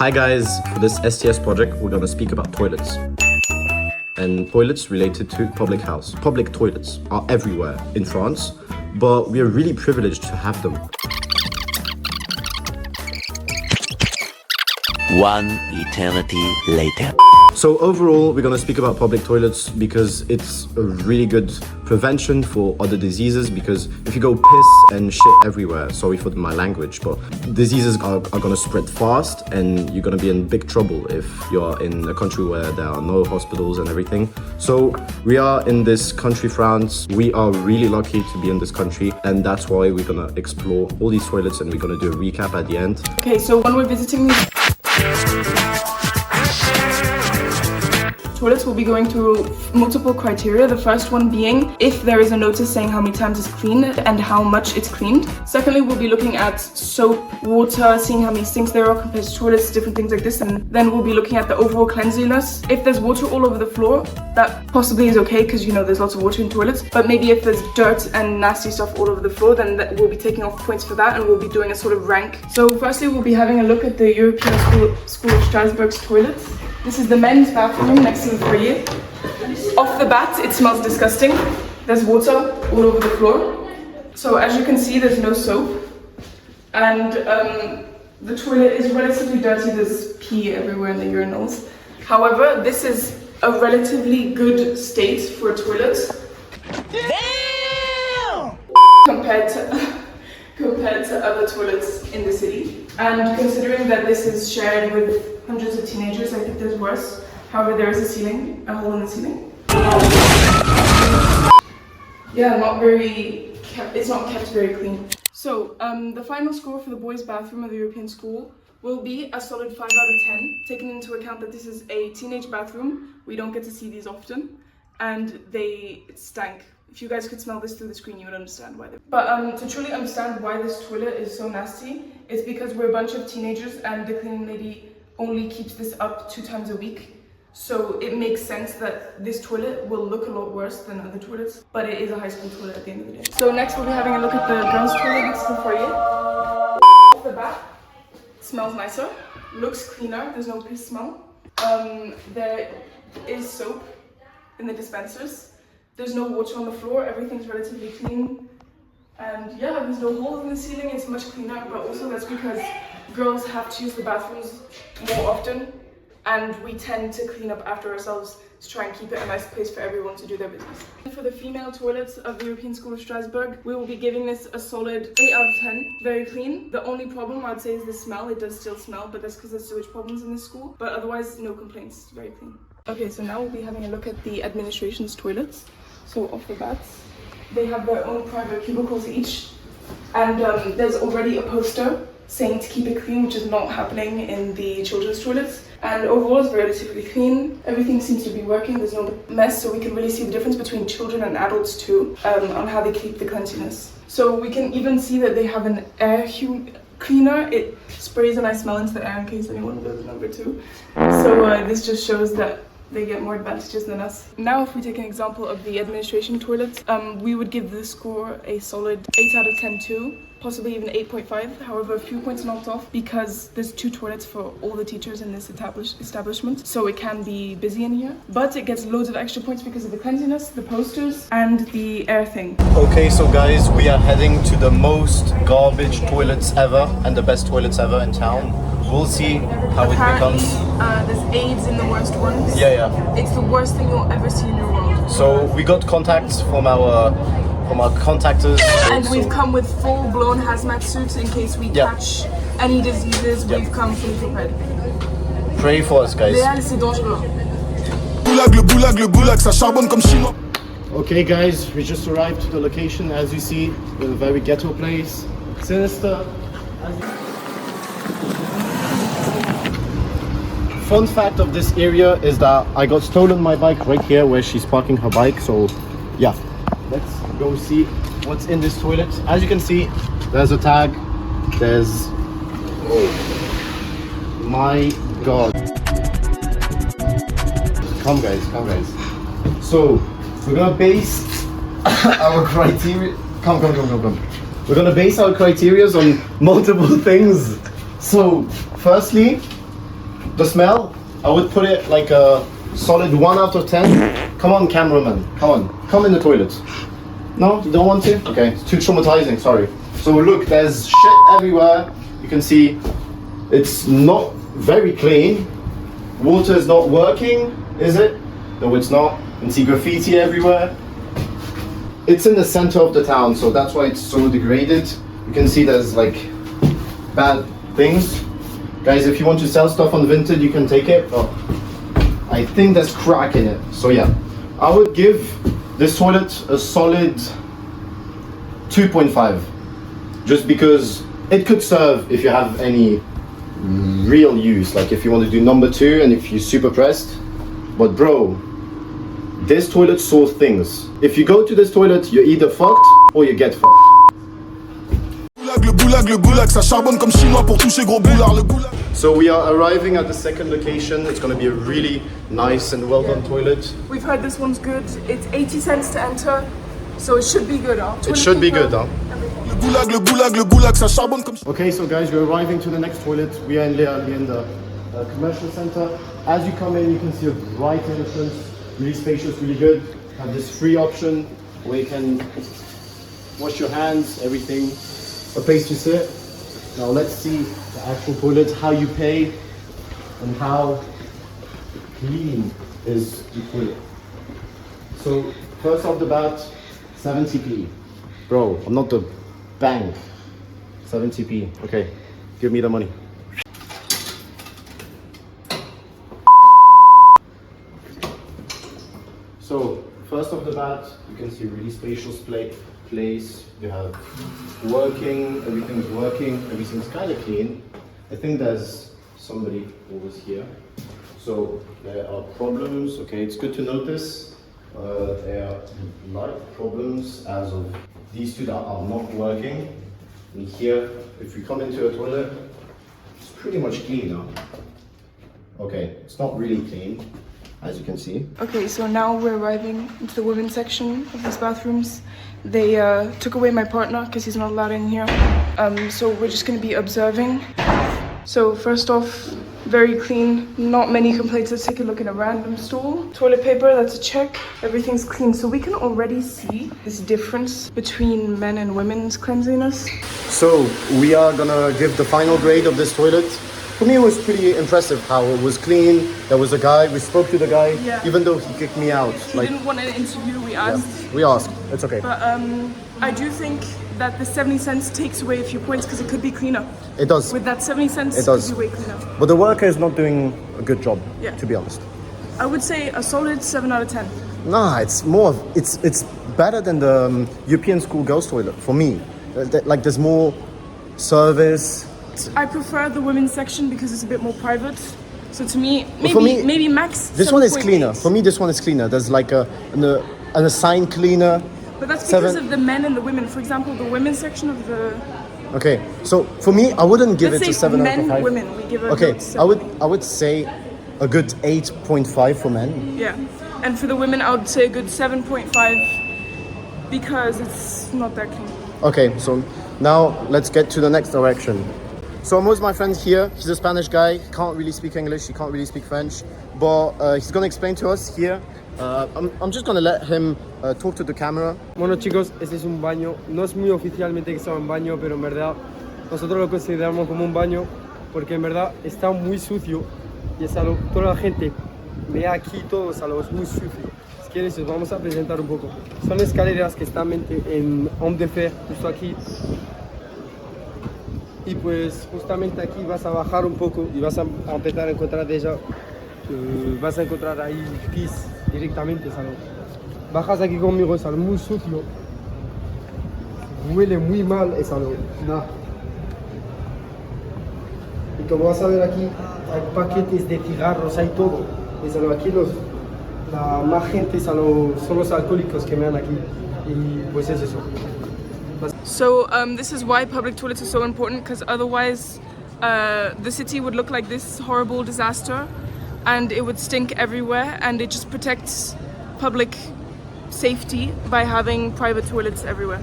Hi guys, for this STS project we're going to speak about toilets and toilets related to public house. Public toilets are everywhere in France, but we are really privileged to have them. One eternity later. So overall, we're going to speak about public toilets because it's a really good prevention for other diseases, because if you go piss and shit everywhere, sorry for my language, but diseases are going to spread fast and you're going to be in big trouble if you're in a country where there are no hospitals and everything. So we are in this country, France. We are really lucky to be in this country, and that's why we're going to explore all these toilets and we're going to do a recap at the end. Okay, so when we're visiting these toilets, we'll be going through multiple criteria. The first one being if there is a notice saying how many times it's cleaned and how much it's cleaned. Secondly, we'll be looking at soap, water, seeing how many sinks there are compared to toilets, different things like this. And then we'll be looking at the overall cleanliness. If there's water all over the floor, that possibly is okay because, you know, there's lots of water in toilets. But maybe if there's dirt and nasty stuff all over the floor, then we'll be taking off points for that and we'll be doing a sort of rank. So firstly, we'll be having a look at the European School of Strasbourg's toilets. This is the men's bathroom next to the foyer. Off the bat, it smells disgusting. There's water all over the floor. So as you can see, there's no soap. And the toilet is relatively dirty. There's pee everywhere in the urinals. However, this is a relatively good state for a toilet. Damn! Compared to other toilets in the city. And considering that this is shared with hundreds of teenagers, I think there's worse. However, there is a hole in the ceiling. Yeah, it's not kept very clean. So, the final score for the boys' bathroom of the European school will be a solid 5 out of 10, taking into account that this is a teenage bathroom. We don't get to see these often, and they stank. If you guys could smell this through the screen, you would understand why. But to truly understand why this toilet is so nasty, it's because we're a bunch of teenagers and the cleaning lady only keeps this up 2 times a week. So it makes sense that this toilet will look a lot worse than other toilets, but it is a high school toilet at the end of the day. So next we'll be having a look at the girls' toilet next to the foyer. Off the bat, it smells nicer, looks cleaner, there's no piss smell. There is soap in the dispensers. There's no water on the floor, everything's relatively clean. And yeah, there's no holes in the ceiling, it's much cleaner, but also that's because girls have to use the bathrooms more often, and we tend to clean up after ourselves to try and keep it a nice place for everyone to do their business. For the female toilets of the European School of Strasbourg, we will be giving this a solid 8 out of 10. Very clean. The only problem I'd say is the smell. It does still smell, but that's because there's sewage problems in this school. But otherwise, no complaints. It's very clean. Okay, so now we'll be having a look at the administration's toilets. So off the bat, they have their own private cubicles each. And there's already a poster saying to keep it clean, which is not happening in the children's toilets. And overall it's relatively clean. Everything seems to be working, there's no mess, so we can really see the difference between children and adults too, on how they keep the cleanliness. So we can even see that they have an air cleaner. It sprays a nice smell into the air in case anyone does number 2. So this just shows that they get more advantages than us. Now if we take an example of the administration toilets, we would give the score a solid 8 out of 10 too, possibly even 8.5. However, a few points knocked off because there's 2 toilets for all the teachers in this establishment, so it can be busy in here. But it gets loads of extra points because of the cleanliness, the posters, and the air thing. Okay, so guys, we are heading to the most garbage toilets ever and the best toilets ever in town. We'll see how it becomes. There's AIDS in the worst ones. Yeah. It's the worst thing you'll ever see in your world. So we got contacts from our contactors. And we've come with full-blown hazmat suits in case we catch any diseases. We've come fully prepared. Pray for us, guys. Réal, c'est dangereux. Le boulag, ça charbonne comme chinois. Okay, guys, we just arrived to the location. As you see, a very ghetto place. Sinister. Fun fact of this area is that I got stolen my bike right here where she's parking her bike. So yeah, let's go see what's in this toilet. As you can see, there's a tag. There's, oh my god. Come guys. So we're gonna base our criteria. Come. We're gonna base our criteria on multiple things. So firstly, The smell, I would put it like a solid 1 out of 10. Come on, cameraman, come on, come in the toilet. No, you don't want to? Okay, it's too traumatizing, sorry. So look, there's shit everywhere. You can see it's not very clean. Water is not working, is it? No, it's not. You can see graffiti everywhere. It's in the center of the town, so that's why it's so degraded. You can see there's like bad things. Guys, if you want to sell stuff on Vinted, you can take it, but I think there's crack in it. So yeah, I would give this toilet a solid 2.5. Just because it could serve if you have any real use, like if you want to do number 2 and if you're super pressed. But bro, this toilet saw things. If you go to this toilet, you're either fucked or you get fucked. Le goulag, ça charbonne comme chinois pour toucher gros boulard, le goulag. So we are arriving at the second location. It's going to be a really nice and well done toilet. We've heard this one's good. It's 80 cents to enter, so it should be good, huh? It should be good, huh? Le goulag, ça charbonne comme. Okay, so guys, we're arriving to the next toilet. We are in there, we're in the commercial center. As you come in, you can see a bright entrance, really spacious, really good. Have this free option where you can wash your hands, everything. A place to sit. Now let's see the actual toilet, how you pay, and how clean is the toilet. So first off the bat, 70p. Bro, I'm not the bank. 70p. Okay, give me the money. So first off the bat, you can see a really spacious place. You have working, everything's working, everything's kind of clean. I think there's somebody over here. So there are problems. Okay, it's good to notice. There are light problems as of these two that are not working. And here, if we come into a toilet, it's pretty much clean now. Okay, it's not really clean, as you can see. Okay, so now we're arriving into the women's section of these bathrooms. They took away my partner because he's not allowed in here. So we're just going to be observing. So first off, very clean, not many complaints. Let's take a look at a random stool. Toilet paper, that's a check. Everything's clean. So we can already see this difference between men and women's cleanliness. So we are gonna give the final grade of this toilet. For me, it was pretty impressive how it was clean. There was a guy, we spoke to the guy, even though he kicked me out. He didn't want an interview, we asked. Yeah, we asked, it's okay. But I do think that the 70 cents takes away a few points because it could be cleaner. It does. With that 70 cents, It does. could be way cleaner. But the worker is not doing a good job, Yeah. to be honest. I would say a solid 7 out of 10. Nah, it's more, it's better than the European school girls toilet, for me. Like there's more service. I prefer the women's section because it's a bit more private. So to me, For me, maybe max. This one is 7.8. cleaner. For me, this one is cleaner. There's like an assigned cleaner. But that's because 7. of the men and the women. For example, the women's section of the. Okay, so for me, I wouldn't give Let's it a say 7 out men, of 5. women. We give it. Okay, a I would say a good 8.5 for men. Yeah, and for the women, I would say a good 7.5 because it's not that clean. Okay, so now let's get to the next direction. So I'm with my friend here. He's a Spanish guy. He can't really speak English. He can't really speak French. But he's gonna explain to us here. I'm just gonna let him talk to the camera. Bueno chicos, este es un baño, no es muy oficialmente que sea un baño, pero en verdad nosotros lo consideramos como un baño porque en verdad está muy sucio y es algo, toda la gente ve aquí todo, es algo muy sucio. Si quieres os vamos a presentar un poco. Son escaleras que están en homme de fer, justo aquí. Y pues justamente aquí vas a bajar un poco y vas a empezar a encontrar déjà, vas a encontrar ahí pis directamente, es algo. Bajas aquí conmigo, es algo muy sucio, huele muy mal, es algo. Nah. Y como vas a ver aquí, hay paquetes de cigarros, hay todo. Es algo aquí la más gente son los alcohólicos que me dan aquí. Y pues es eso. So this is why public toilets are so important, because otherwise the city would look like this horrible disaster and it would stink everywhere, and it just protects public safety by having private toilets everywhere.